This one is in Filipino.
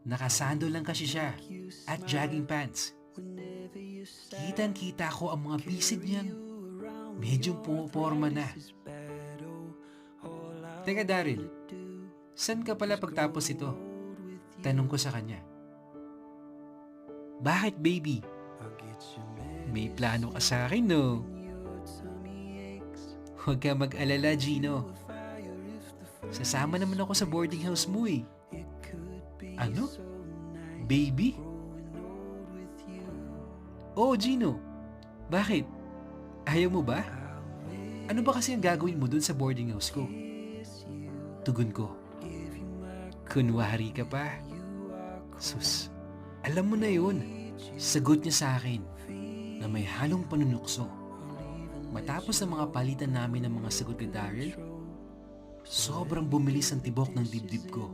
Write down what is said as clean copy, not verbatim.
Nakasando lang kasi siya at jogging pants. Kitang-kita ko ang mga pisig niyan. Medyo pumaporma na. Teka Daryl, saan ka pala pagtapos ito? Tanong ko sa kanya. Bakit baby? May plano ka sa akin no? Huwag ka mag-alala Gino. Sasama naman ako sa boarding house mo eh. Ano? Baby? Oh Gino, bakit? Ayaw mo ba? Ano ba kasi ang gagawin mo dun sa boarding house ko? Tugon ko. Kunwari ka pa. Sus, alam mo na yun. Sagot niya sa akin na may halong panunukso. Matapos ang mga palitan namin ng mga sagot ni Daryl, sobrang bumilis ang tibok ng dibdib ko.